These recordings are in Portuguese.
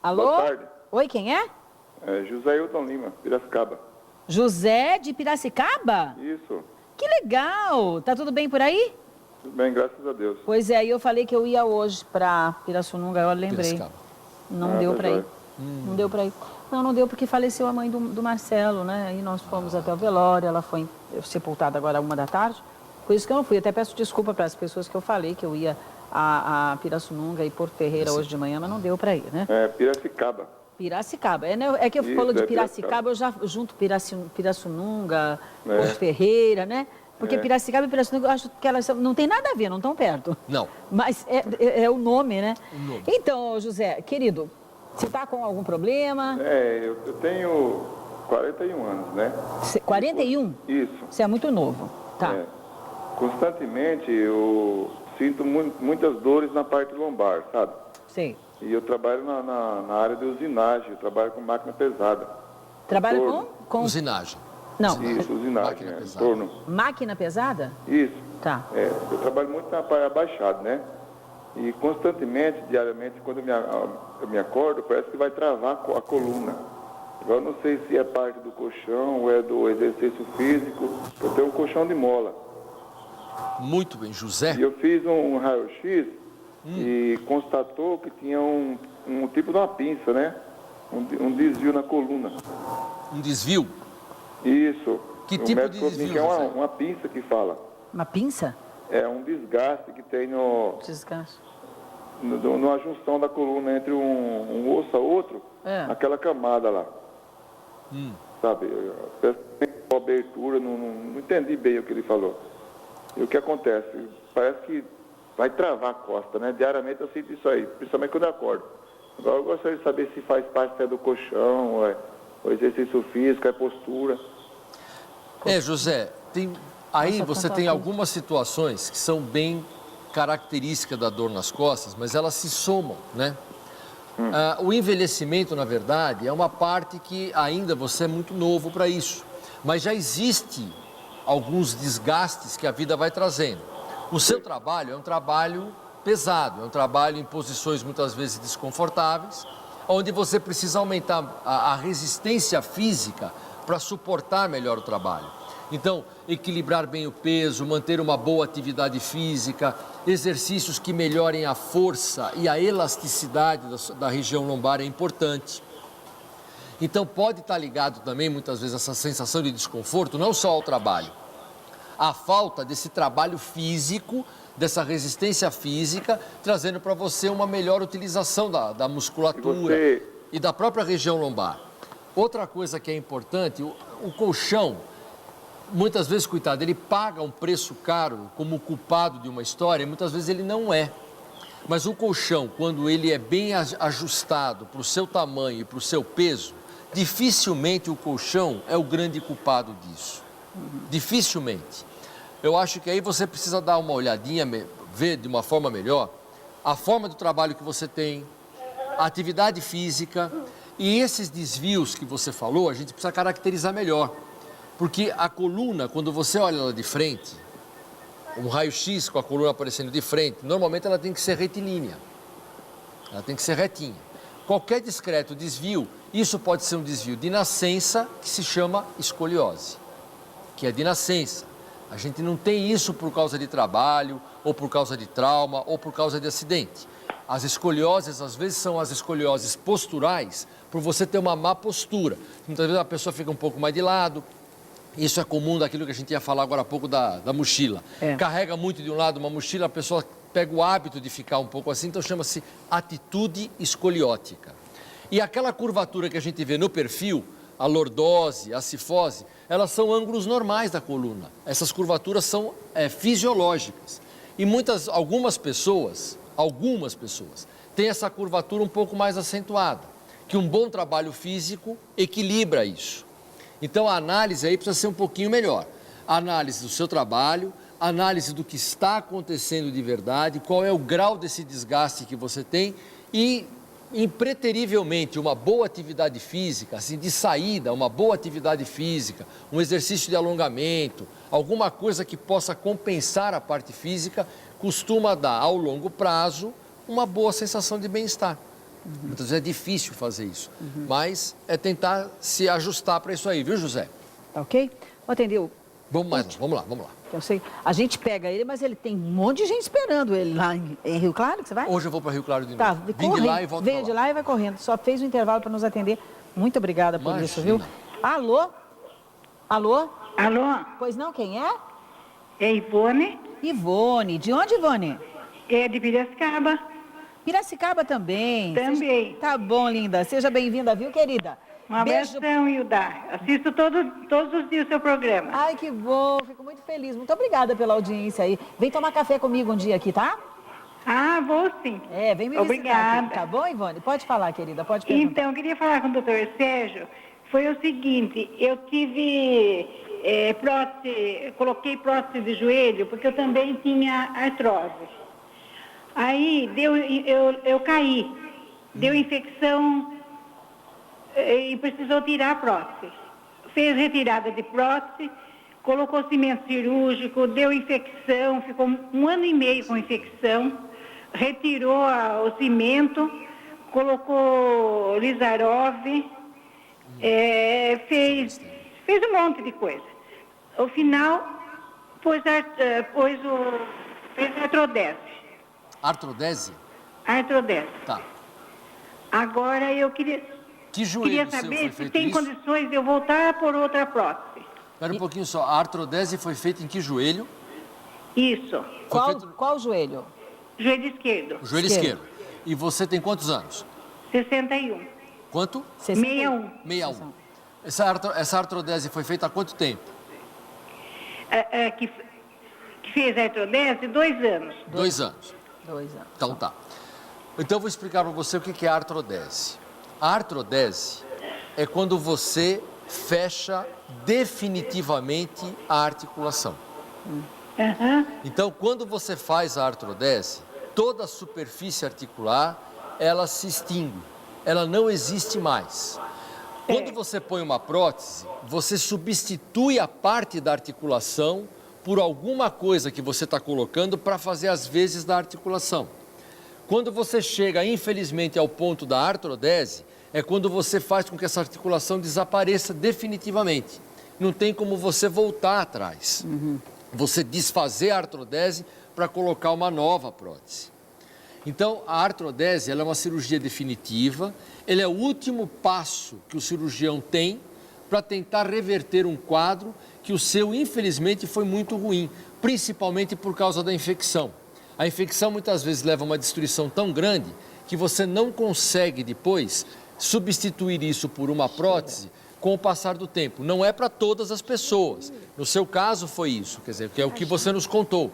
Alô? Boa tarde. Oi, quem é? É José Hilton Lima, Piracicaba. José de Piracicaba? Isso. Que legal! Tá tudo bem por aí? Tudo bem, graças a Deus. Pois é, eu falei que eu ia hoje pra Pirassununga, eu lembrei. Piracicaba. Não deu tá pra ir. jóia. Não deu pra ir. Não deu porque faleceu a mãe do Marcelo, né? Aí nós fomos até o velório, ela foi sepultada agora 1h da tarde. Por isso que eu não fui. Até peço desculpa para as pessoas que eu falei que eu ia a Pirassununga e Porto Ferreira hoje de manhã, mas não deu pra ir, né? É Piracicaba. Piracicaba. É que eu Isso, falo de é Piracicaba, eu já junto Pirassununga, É. Porto Ferreira, né? Porque É. Piracicaba e Pirassununga, eu acho que elas não tem nada a ver, não estão perto. Não. Mas é o nome, né? O nome. Então, José, querido, você está com algum problema? Eu tenho 41 anos, né? 41? Isso. Você é muito novo. Tá. É. Constantemente eu sinto muitas dores na parte lombar, sabe? Sei. E eu trabalho na área de usinagem, eu trabalho com máquina pesada. Trabalha Torno. com... Usinagem. Não. Isso, usinagem, Máquina em pesada. torno. Máquina pesada? Isso. Tá. Eu trabalho muito na parte abaixada, né? E constantemente, diariamente, quando eu me acordo, parece que vai travar a coluna. Agora, eu não sei se é parte do colchão ou é do exercício físico. Eu tenho um colchão de mola. Muito bem, José. E eu fiz um raio-x e constatou que tinha um tipo de uma pinça, né? Um desvio na coluna. Um desvio? Isso. Que O tipo médico de falou desvio, que é José? uma pinça que fala. Uma pinça? É um desgaste que tem Desgaste. numa junção da coluna entre um osso a outro, naquela camada lá. Sabe? Parece que tem uma abertura, não entendi bem o que ele falou. E o que acontece? Parece que vai travar a costa, né? Diariamente eu sinto isso aí, principalmente quando eu acordo. Agora eu gostaria de saber se faz parte até do colchão, o exercício físico, a postura. José, aí Nossa, você tanta tem coisa. algumas situações que são bem características da dor nas costas, mas elas se somam, né? O envelhecimento, na verdade, é uma parte que ainda você é muito novo para isso. Mas já existe alguns desgastes que a vida vai trazendo. O seu trabalho é um trabalho pesado, é um trabalho em posições muitas vezes desconfortáveis, onde você precisa aumentar a resistência física para suportar melhor o trabalho. Então, equilibrar bem o peso, manter uma boa atividade física, exercícios que melhorem a força e a elasticidade da região lombar é importante. Então, pode estar ligado também, muitas vezes, essa sensação de desconforto, não só ao trabalho. A falta desse trabalho físico, dessa resistência física, trazendo para você uma melhor utilização da musculatura e da própria região lombar. Outra coisa que é importante, o colchão, muitas vezes, coitado, ele paga um preço caro como culpado de uma história, e muitas vezes ele não é. Mas o colchão, quando ele é bem ajustado para o seu tamanho e para o seu peso, dificilmente o colchão é o grande culpado disso. Dificilmente. Eu acho que aí você precisa dar uma olhadinha, ver de uma forma melhor a forma do trabalho que você tem, a atividade física e esses desvios que você falou, a gente precisa caracterizar melhor. Porque a coluna, quando você olha ela de frente, um raio-x com a coluna aparecendo de frente, normalmente ela tem que ser retilínea. Ela tem que ser retinha. Qualquer discreto desvio, isso pode ser um desvio de nascença, que se chama escoliose, que é de nascença. A gente não tem isso por causa de trabalho, ou por causa de trauma, ou por causa de acidente. As escolioses, às vezes, são as escolioses posturais, por você ter uma má postura. Muitas vezes a pessoa fica um pouco mais de lado. Isso é comum daquilo que a gente ia falar agora há pouco da mochila. Carrega muito de um lado uma mochila, a pessoa pega o hábito de ficar um pouco assim, então chama-se atitude escoliótica. E aquela curvatura que a gente vê no perfil, a lordose, a cifose, elas são ângulos normais da coluna. Essas curvaturas são fisiológicas. E algumas pessoas têm essa curvatura um pouco mais acentuada, que um bom trabalho físico equilibra isso. Então a análise aí precisa ser um pouquinho melhor. A análise do seu trabalho, análise do que está acontecendo de verdade, qual é o grau desse desgaste que você tem e, impreterivelmente, uma boa atividade física, assim, de saída, uma boa atividade física, um exercício de alongamento, alguma coisa que possa compensar a parte física, costuma dar, ao longo prazo, uma boa sensação de bem-estar. Muitas vezes é difícil fazer isso, mas é tentar se ajustar para isso aí, viu, José? Tá ok? Vou atender o... Vamos lá. Eu sei, a gente pega ele, mas ele tem um monte de gente esperando ele lá em Rio Claro, que você vai? Hoje eu vou para Rio Claro de novo. Tá, Vim de lá e volto veio de lá e vai correndo. Só fez o intervalo para nos atender. Muito obrigada por isso, viu? Alô? Alô? Pois não, quem é? É Ivone. Ivone. De onde, Ivone? É de Piracicaba. Piracicaba também. Também. Tá bom, linda. Seja bem-vinda, viu, querida? Um abração, Hilda. Assisto todos os dias o seu programa. Ai, que bom. Fico muito feliz. Muito obrigada pela audiência aí. Vem tomar café comigo um dia aqui, tá? Ah, vou sim. Vem me visitar aqui, tá bom, Ivone? Pode falar, querida, pode perguntar. Então, eu queria falar com o doutor Sérgio. Foi o seguinte, eu tive coloquei prótese de joelho, porque eu também tinha artrose. Aí, eu caí, deu infecção e precisou tirar a prótese. Fez retirada de prótese, colocou cimento cirúrgico, deu infecção, ficou 1 ano e meio com infecção, retirou o cimento, colocou Lizarov, fez um monte de coisa. Ao final, fez artrodese. Artrodese? Artrodese. Tá. Agora eu queria saber se tem condições de eu voltar por outra prótese. Espera um pouquinho só. A artrodese foi feita em que joelho? Isso. Qual joelho? Joelho esquerdo. O joelho esquerdo. E você tem quantos anos? 61. Quanto? 61. 61. Essa artrodese foi feita há quanto tempo? Que fez a artrodese 2 anos. 2 anos. 2 anos. Então tá. Então eu vou explicar para você o que é a artrodese. A artrodese é quando você fecha definitivamente a articulação. Então, quando você faz a artrodese, toda a superfície articular, ela se extingue, ela não existe mais. Quando você põe uma prótese, você substitui a parte da articulação por alguma coisa que você está colocando para fazer as vezes da articulação. Quando você chega, infelizmente, ao ponto da artrodese, é quando você faz com que essa articulação desapareça definitivamente. Não tem como você voltar atrás. Você desfazer a artrodese para colocar uma nova prótese. Então, a artrodese ela é uma cirurgia definitiva, ele é o último passo que o cirurgião tem para tentar reverter um quadro que o seu, infelizmente, foi muito ruim, principalmente por causa da infecção. A infecção muitas vezes leva a uma destruição tão grande que você não consegue depois substituir isso por uma prótese com o passar do tempo. Não é para todas as pessoas. No seu caso foi isso, quer dizer, que é o que você nos contou.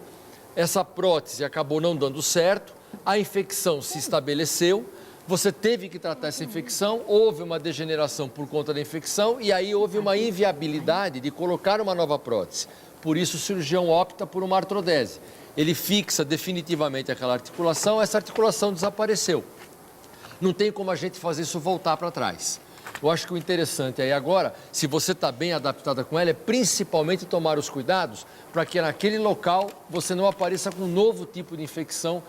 Essa prótese acabou não dando certo, a infecção se estabeleceu, você teve que tratar essa infecção, houve uma degeneração por conta da infecção e aí houve uma inviabilidade de colocar uma nova prótese. Por isso o cirurgião opta por uma artrodese. Ele fixa definitivamente aquela articulação, essa articulação desapareceu. Não tem como a gente fazer isso voltar para trás. Eu acho que o interessante aí agora, se você está bem adaptada com ela, é principalmente tomar os cuidados para que naquele local você não apareça com um novo tipo de infecção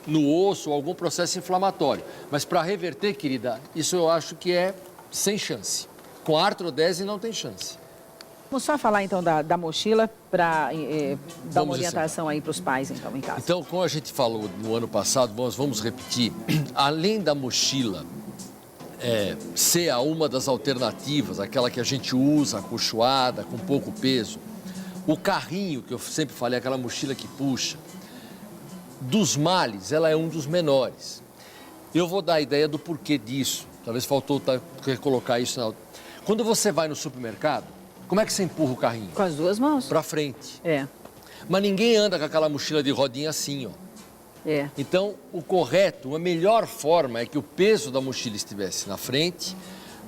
no osso ou algum processo inflamatório. Mas para reverter, querida, isso eu acho que é sem chance. Com a artrodese não tem chance. Vamos só falar então da mochila para dar uma orientação aí para os pais então em casa. Então, como a gente falou no ano passado, nós vamos repetir, além da mochila ser uma das alternativas, aquela que a gente usa, acolchoada, com pouco peso, o carrinho, que eu sempre falei, aquela mochila que puxa, dos males, ela é um dos menores. Eu vou dar a ideia do porquê disso, talvez faltou colocar isso na... Quando você vai no supermercado, como é que você empurra o carrinho? Com as 2 mãos. Para frente. Mas ninguém anda com aquela mochila de rodinha assim, ó. Então, o correto, a melhor forma é que o peso da mochila estivesse na frente,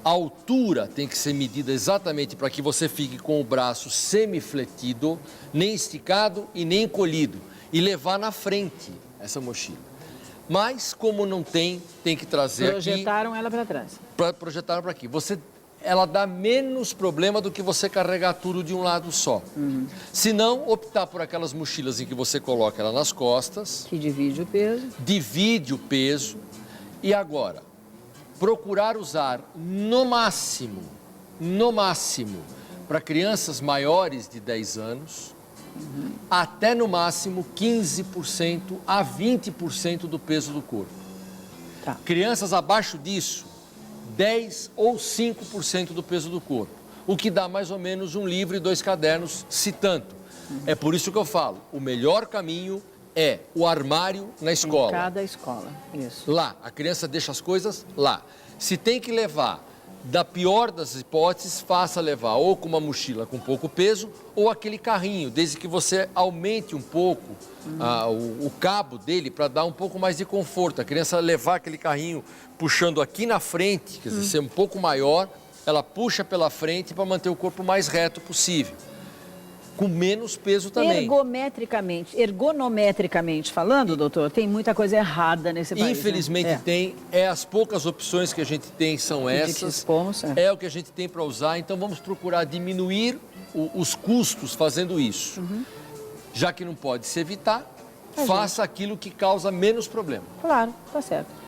a altura tem que ser medida exatamente para que você fique com o braço semifletido, nem esticado e nem encolhido, e levar na frente essa mochila. Mas, como não tem que trazer projetaram ela para trás. Projetaram para aqui. Ela dá menos problema do que você carregar tudo de um lado só. Se não, optar por aquelas mochilas em que você coloca ela nas costas. Que divide o peso. Divide o peso. E agora, procurar usar no máximo, para crianças maiores de 10 anos, até no máximo 15% a 20% do peso do corpo. Tá. Crianças abaixo disso, 10 ou 5% do peso do corpo, o que dá mais ou menos um livro e 2 cadernos, se tanto. É por isso que eu falo, o melhor caminho é o armário na escola. Em cada escola, isso. Lá, a criança deixa as coisas lá. Se tem que levar, da pior das hipóteses, faça levar ou com uma mochila com pouco peso ou aquele carrinho, desde que você aumente um pouco o cabo dele para dar um pouco mais de conforto. A criança levar aquele carrinho puxando aqui na frente, quer dizer, ser um pouco maior, ela puxa pela frente para manter o corpo mais reto possível. Com menos peso também. Ergonometricamente falando, doutor, tem muita coisa errada nesse país. Infelizmente né? tem, as poucas opções que a gente tem são essas, é o que a gente tem para usar, então vamos procurar diminuir os custos fazendo isso. Já que não pode se evitar, faça aquilo que causa menos problema. Claro, tá certo.